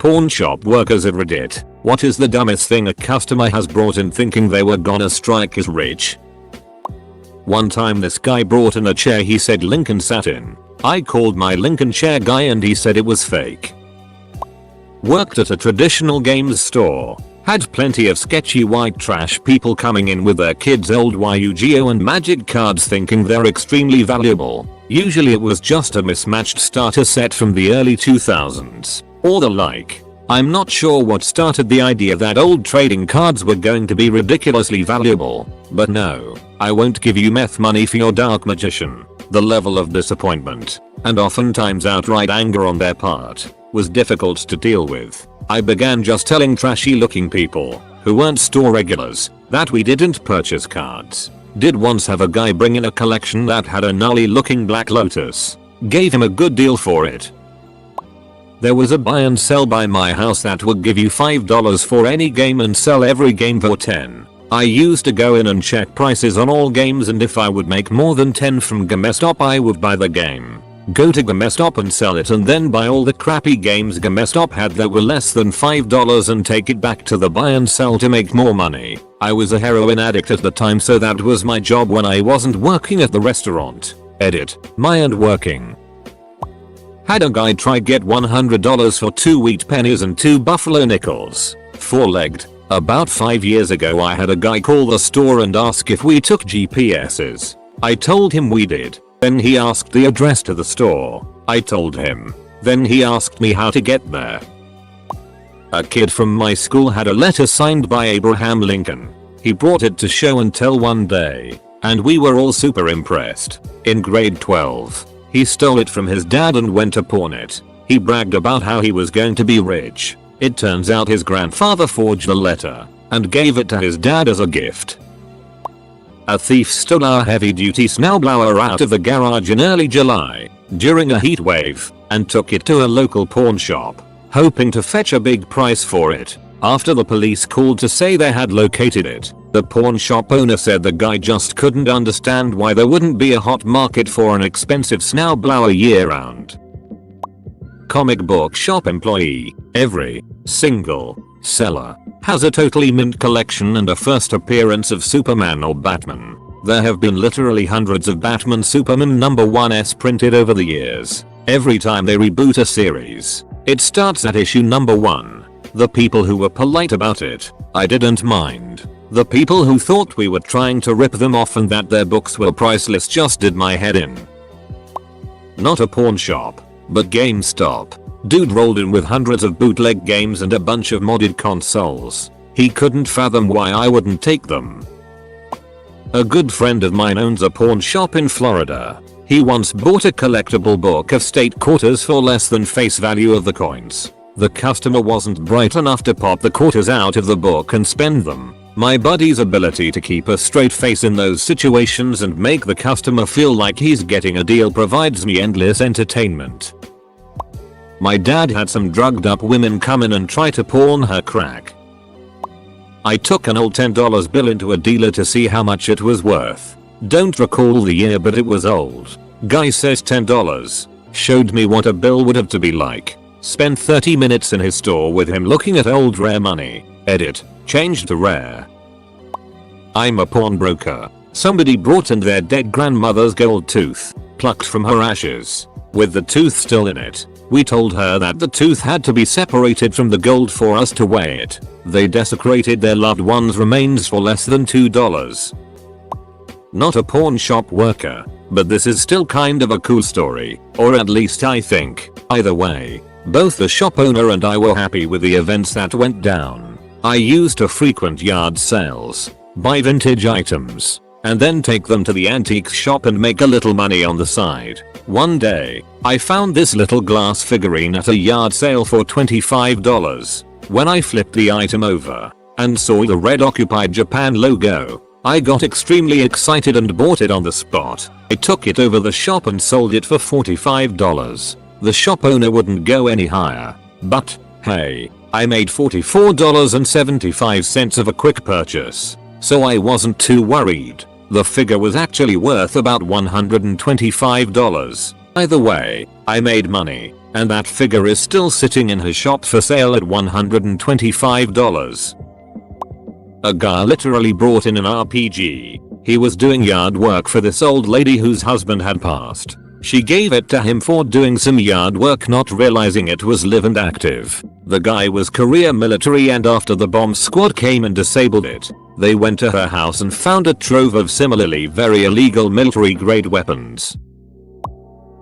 Pawn shop workers at Reddit. What is the dumbest thing a customer has brought in thinking they were gonna strike us rich? One time this guy brought in a chair he said Lincoln satin. I called my Lincoln chair guy and he said it was fake. Worked at a traditional games store. Had plenty of sketchy white trash people coming in with their kids' old Yu-Gi-Oh and Magic cards thinking they're extremely valuable. Usually it was just a mismatched starter set from the early 2000s. Or the like. I'm not sure what started the idea that old trading cards were going to be ridiculously valuable. But no, I won't give you meth money for your dark magician. The level of disappointment, and oftentimes outright anger on their part, was difficult to deal with. I began just telling trashy looking people, who weren't store regulars, that we didn't purchase cards. Did once have a guy bring in a collection that had a gnarly looking Black Lotus. Gave him a good deal for it. There was a buy and sell by my house that would give you $5 for any game and sell every game for 10. I used to go in and check prices on all games, and if I would make more than 10 from GameStop I would buy the game. Go to GameStop and sell it, and then buy all the crappy games GameStop had that were less than $5 and take it back to the buy and sell to make more money. I was a heroin addict at the time, so that was my job when I wasn't working at the restaurant. Edit. My and working. Had a guy try get $100 for 2 wheat pennies and 2 buffalo nickels. 4-legged. About 5 years ago I had a guy call the store and ask if we took GPSs. I told him we did. Then he asked the address to the store. I told him. Then he asked me how to get there. A kid from my school had a letter signed by Abraham Lincoln. He brought it to show and tell one day, and we were all super impressed. In grade 12, he stole it from his dad and went to pawn it. He bragged about how he was going to be rich. It turns out his grandfather forged the letter and gave it to his dad as a gift. A thief stole our heavy-duty snowblower out of the garage in early July during a heat wave and took it to a local pawn shop, hoping to fetch a big price for it. After the police called to say they had located it, the pawn shop owner said the guy just couldn't understand why there wouldn't be a hot market for an expensive snowblower year-round. Comic book shop employee. Every single seller has a totally mint collection and a first appearance of Superman or Batman. There have been literally hundreds of Batman Superman #1s printed over the years. Every time they reboot a series, it starts at issue #1. The people who were polite about it, I didn't mind. The people who thought we were trying to rip them off and that their books were priceless just did my head in. Not a pawn shop, but GameStop. Dude rolled in with hundreds of bootleg games and a bunch of modded consoles. He couldn't fathom why I wouldn't take them. A good friend of mine owns a pawn shop in Florida. He once bought a collectible book of state quarters for less than face value of the coins. The customer wasn't bright enough to pop the quarters out of the book and spend them. My buddy's ability to keep a straight face in those situations and make the customer feel like he's getting a deal provides me endless entertainment. My dad had some drugged up women come in and try to pawn her crack. I took an old $10 bill into a dealer to see how much it was worth. Don't recall the year, but it was old. Guy says $10. Showed me what a bill would have to be like. Spent 30 minutes in his store with him looking at old rare money. Edit. Changed to rare. I'm a pawnbroker. Somebody brought in their dead grandmother's gold tooth, plucked from her ashes, with the tooth still in it. We told her that the tooth had to be separated from the gold for us to weigh it. They desecrated their loved one's remains for less than $2. Not a pawn shop worker, but this is still kind of a cool story, or at least I think. Either way, both the shop owner and I were happy with the events that went down. I used to frequent yard sales, buy vintage items, and then take them to the antiques shop and make a little money on the side. One day, I found this little glass figurine at a yard sale for $25. When I flipped the item over and saw the red Occupied Japan logo, I got extremely excited and bought it on the spot. I took it over the shop and sold it for $45. The shop owner wouldn't go any higher, but hey, I made $44.75 of a quick purchase, so I wasn't too worried. The figure was actually worth about $125. Either way, I made money. and that figure is still sitting in his shop for sale at $125. A guy literally brought in an RPG. He was doing yard work for this old lady whose husband had passed. She gave it to him for doing some yard work, not realizing it was live and active. The guy was career military, and after the bomb squad came and disabled it, they went to her house and found a trove of similarly very illegal military grade weapons.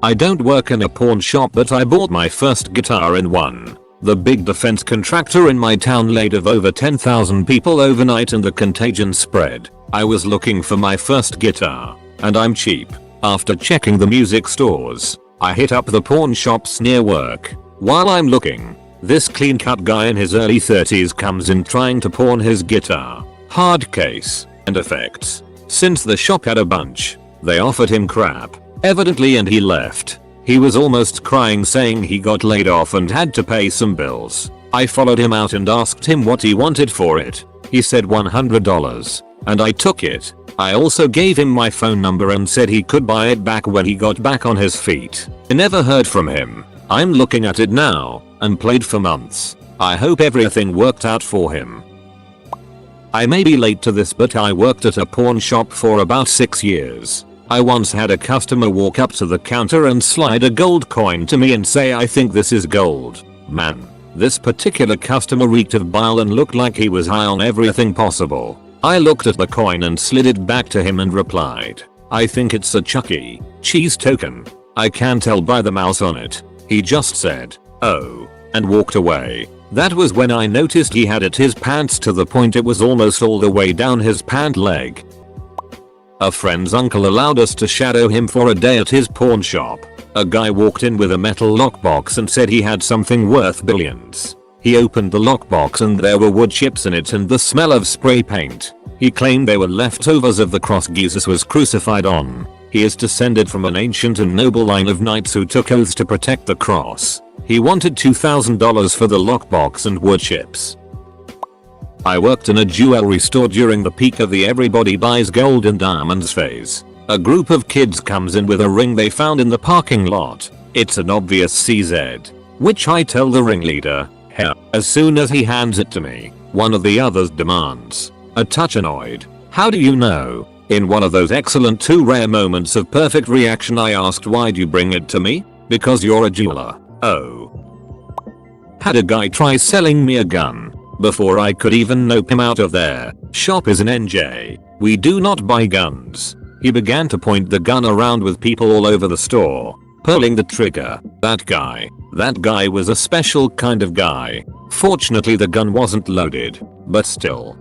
I don't work in a pawn shop, but I bought my first guitar in one. The big defense contractor in my town laid off over 10,000 people overnight and the contagion spread. I was looking for my first guitar, and I'm cheap. After checking the music stores, I hit up the pawn shops near work. While I'm looking, this clean-cut guy in his early 30s comes in trying to pawn his guitar, hard case, and effects. Since the shop had a bunch, they offered him crap, evidently, and he left. He was almost crying, saying he got laid off and had to pay some bills. I followed him out and asked him what he wanted for it. He said $100, and I took it. I also gave him my phone number and said he could buy it back when he got back on his feet. I never heard from him. I'm looking at it now, and played for months. I hope everything worked out for him. I may be late to this, but I worked at a pawn shop for about 6 years. I once had a customer walk up to the counter and slide a gold coin to me and say, "I think this is gold." Man, this particular customer reeked of bile and looked like he was high on everything possible. I looked at the coin and slid it back to him and replied, "I think it's a Chuck E. Cheese token. I can tell by the mouse on it." He just said, "Oh," and walked away. That was when I noticed he had his pants to the point it was almost all the way down his pant leg. A friend's uncle allowed us to shadow him for a day at his pawn shop. A guy walked in with a metal lockbox and said he had something worth billions. He opened the lockbox and there were wood chips in it and the smell of spray paint. He claimed they were leftovers of the cross Jesus was crucified on. He is descended from an ancient and noble line of knights who took oaths to protect the cross. He wanted $2,000 for the lockbox and wood chips. I worked in a jewelry store during the peak of the everybody buys gold and diamonds phase. A group of kids comes in with a ring they found in the parking lot. It's an obvious CZ, which I tell the ringleader, "Here." As soon as he hands it to me, one of the others demands, a touch annoyed, "How do you know?" In one of those excellent two rare moments of perfect reaction, I asked, "Why'd you bring it to me?" "Because you're a jeweler." "Oh." Had a guy try selling me a gun. Before I could even nope him out of there. Shop is an NJ. We do not buy guns. He began to point the gun around with people all over the store, pulling the trigger. That guy was a special kind of guy. Fortunately the gun wasn't loaded, but still.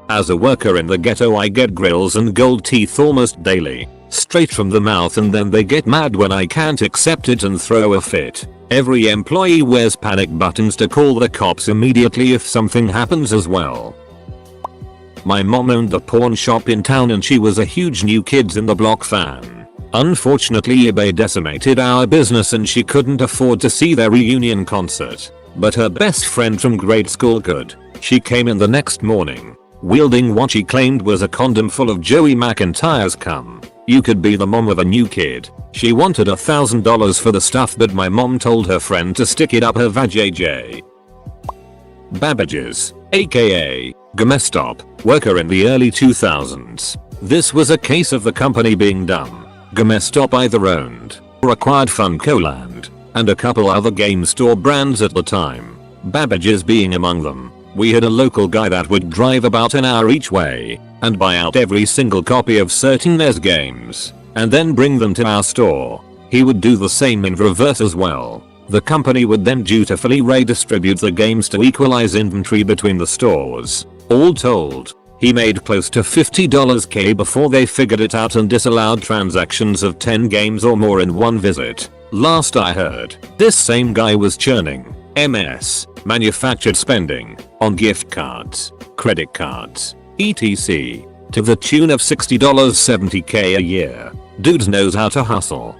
As a worker in the ghetto, I get grills and gold teeth almost daily, straight from the mouth, and then they get mad when I can't accept it and throw a fit. Every employee wears panic buttons to call the cops immediately if something happens as well. My mom owned the pawn shop in town and she was a huge New Kids in the Block fan. Unfortunately eBay decimated our business and she couldn't afford to see their reunion concert. But her best friend from grade school could. She came in the next morning, wielding what she claimed was a condom full of Joey McIntyre's cum. You could be the mom of a new kid. She wanted $1,000 for the stuff, but my mom told her friend to stick it up her vajayjay. Babbage's, aka Gumestop, worker in the early 2000s. This was a case of the company being dumb. Gumestop either owned or acquired Funcoland and a couple other game store brands at the time, Babbage's being among them. We had a local guy that would drive about an hour each way and buy out every single copy of certain NES games and then bring them to our store. He would do the same in reverse as well. The company would then dutifully redistribute the games to equalize inventory between the stores. All told, he made close to $50K before they figured it out and disallowed transactions of 10 games or more in one visit. Last I heard, this same guy was churning MS, manufactured spending, on gift cards, credit cards, etc. to the tune of $60, $70K a year. Dude knows how to hustle.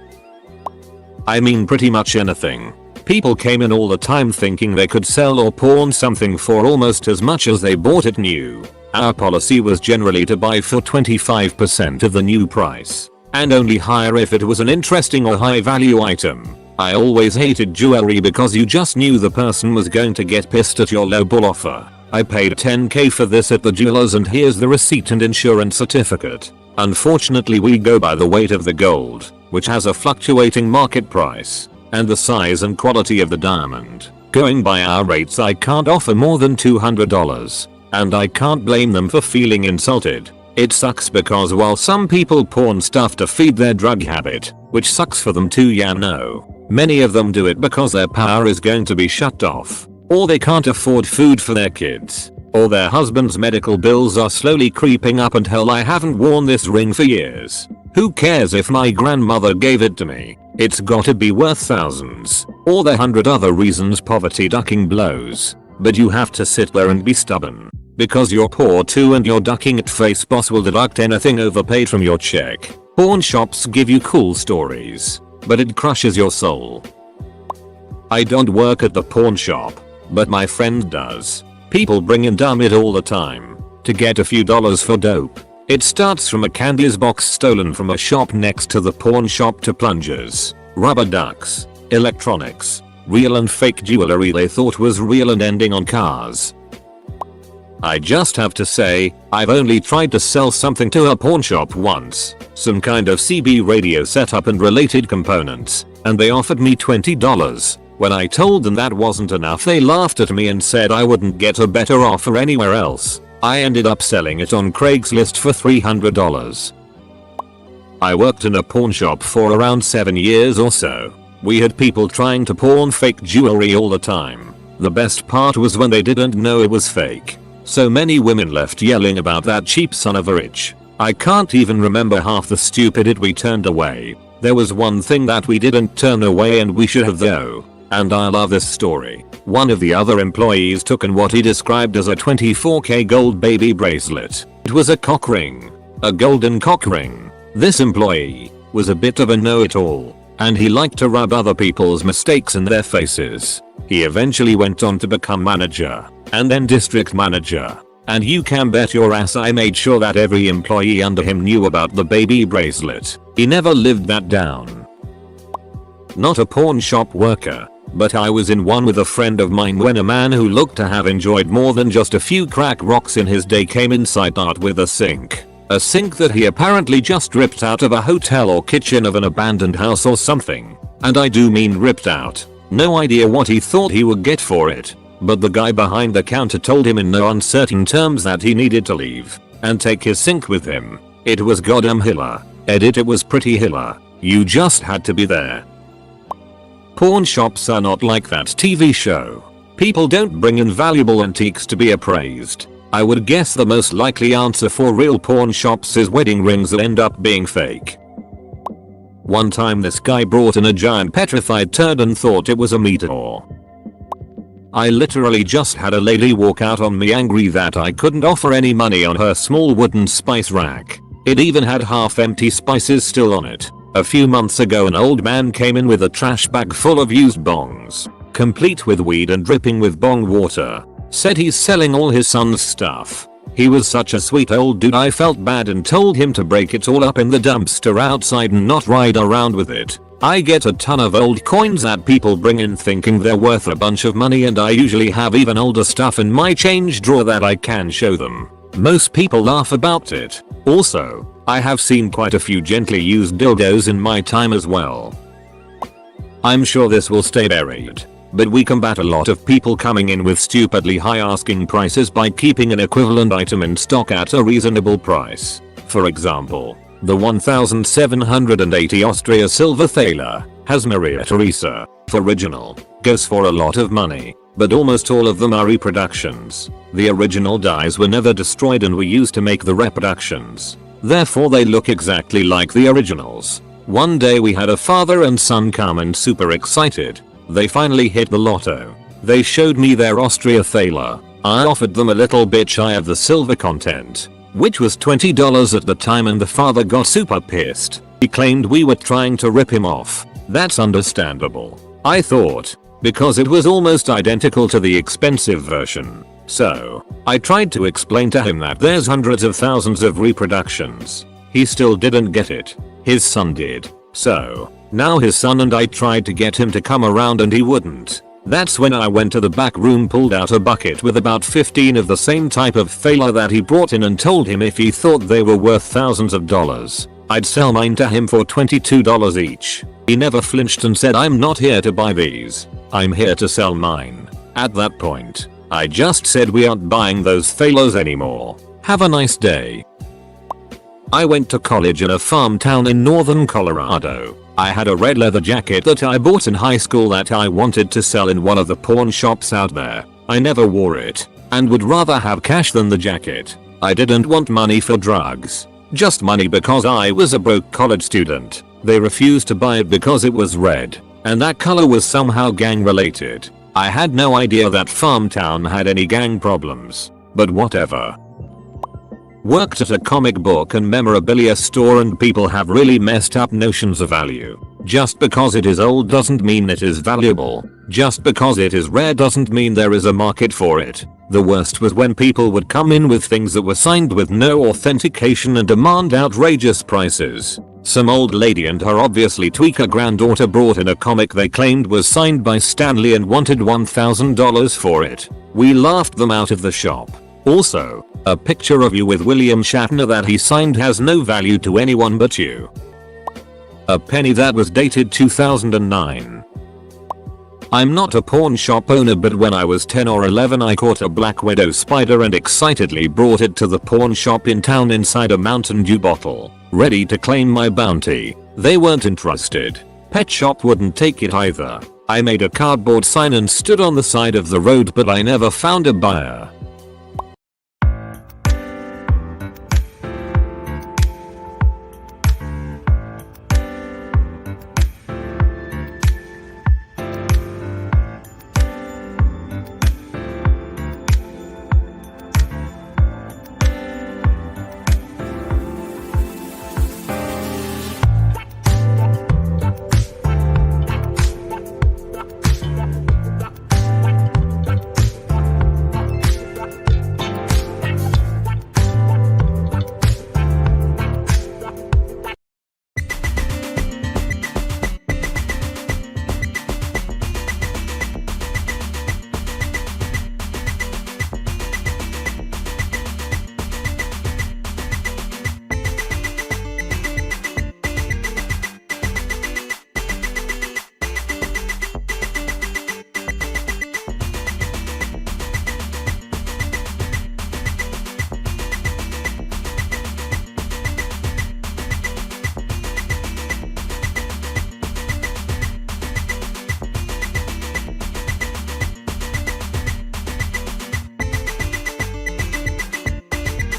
I mean pretty much anything. People came in all the time thinking they could sell or pawn something for almost as much as they bought it new. Our policy was generally to buy for 25% of the new price, and only hire if it was an interesting or high value item. I always hated jewelry because you just knew the person was going to get pissed at your lowball offer. I paid $10k for this at the jeweler's and here's the receipt and insurance certificate. Unfortunately we go by the weight of the gold, which has a fluctuating market price, and the size and quality of the diamond. Going by our rates I can't offer more than $200. And I can't blame them for feeling insulted. It sucks because while some people pawn stuff to feed their drug habit, which sucks for them too, yeah, no, many of them do it because their power is going to be shut off, or they can't afford food for their kids, or their husband's medical bills are slowly creeping up and hell, I haven't worn this ring for years. Who cares if my grandmother gave it to me? It's gotta be worth thousands. Or the 100 other reasons poverty ducking blows. But you have to sit there and be stubborn. Because you're poor too and you're ducking it, face boss will deduct anything overpaid from your check. Pawn shops give you cool stories, but it crushes your soul. I don't work at the pawn shop, but my friend does. People bring in dumb it all the time to get a few dollars for dope. It starts from a candies box stolen from a shop next to the pawn shop to plungers, rubber ducks, electronics, real and fake jewelry they thought was real and ending on cars. I just have to say, I've only tried to sell something to a pawn shop once, some kind of CB radio setup and related components, and they offered me $20. When I told them that wasn't enough they laughed at me and said I wouldn't get a better offer anywhere else. I ended up selling it on Craigslist for $300. I worked in a pawn shop for around 7 years or so. We had people trying to pawn fake jewelry all the time. The best part was when they didn't know it was fake. So many women left yelling about that cheap son of a bitch. I can't even remember half the stupid we turned away. There was one thing that we didn't turn away and we should have though. And I love this story. One of the other employees took in what he described as a 24k gold baby bracelet. It was a cock ring. A golden cock ring. This employee was a bit of a know-it-all, and he liked to rub other people's mistakes in their faces. He eventually went on to become manager, and then district manager. And you can bet your ass I made sure that every employee under him knew about the baby bracelet. He never lived that down. Not a pawn shop worker, but I was in one with a friend of mine when a man who looked to have enjoyed more than just a few crack rocks in his day came inside out with a sink. A sink that he apparently just ripped out of a hotel or kitchen of an abandoned house or something. And I do mean ripped out. No idea what he thought he would get for it. But the guy behind the counter told him in no uncertain terms that he needed to leave and take his sink with him. It was goddamn hilla. Edit, it was pretty hilla. You just had to be there. Pawn shops are not like that TV show. People don't bring in valuable antiques to be appraised. I would guess the most likely answer for real pawn shops is wedding rings that end up being fake. One time this guy brought in a giant petrified turd and thought it was a meteor. I literally just had a lady walk out on me angry that I couldn't offer any money on her small wooden spice rack. It even had half empty spices still on it. A few months ago an old man came in with a trash bag full of used bongs, complete with weed and dripping with bong water. Said he's selling all his son's stuff. He was such a sweet old dude, I felt bad and told him to break it all up in the dumpster outside and not ride around with it. I get a ton of old coins that people bring in thinking they're worth a bunch of money, and I usually have even older stuff in my change drawer that I can show them. Most people laugh about it. Also, I have seen quite a few gently used dildos in my time as well. I'm sure this will stay buried, but we combat a lot of people coming in with stupidly high asking prices by keeping an equivalent item in stock at a reasonable price. For example, the 1780 Austria silver thaler has Maria Theresa for original, goes for a lot of money, but almost all of them are reproductions. The original dies were never destroyed and were used to make the reproductions. Therefore they look exactly like the originals. One day we had a father and son come and super excited. They finally hit the lotto. They showed me their Austria thaler. I offered them a little bit shy of the silver content, which was $20 at the time, and the father got super pissed. He claimed we were trying to rip him off. That's understandable, I thought, because it was almost identical to the expensive version. So, I tried to explain to him that there's hundreds of thousands of reproductions. He still didn't get it. His son did. So, Now his son and I tried to get him to come around and he wouldn't. That's when I went to the back room, pulled out a bucket with about 15 of the same type of failure that he brought in and told him if he thought they were worth thousands of dollars, I'd sell mine to him for $22 each. He never flinched and said, "I'm not here to buy these. I'm here to sell mine." At that point, I just said, "We aren't buying those failures anymore. Have a nice day." I went to college in a farm town in northern Colorado. I had a red leather jacket that I bought in high school that I wanted to sell in one of the pawn shops out there. I never wore it and would rather have cash than the jacket. I didn't want money for drugs, just money because I was a broke college student. They refused to buy it because it was red and that color was somehow gang related. I had no idea that farm town had any gang problems, but whatever. Worked at a comic book and memorabilia store, and people have really messed up notions of value. Just because it is old doesn't mean it is valuable. Just because it is rare doesn't mean there is a market for it. The worst was when people would come in with things that were signed with no authentication and demand outrageous prices. Some old lady and her obviously tweaker granddaughter brought in a comic they claimed was signed by Stan Lee and wanted $1,000 for it. We laughed them out of the shop. Also, a picture of you with William Shatner that he signed has no value to anyone but you. A penny that was dated 2009. I'm not a pawn shop owner, but when I was 10 or 11 I caught a black widow spider and excitedly brought it to the pawn shop in town inside a Mountain Dew bottle, ready to claim my bounty. They weren't interested. Pet shop wouldn't take it either. I made a cardboard sign and stood on the side of the road, but I never found a buyer.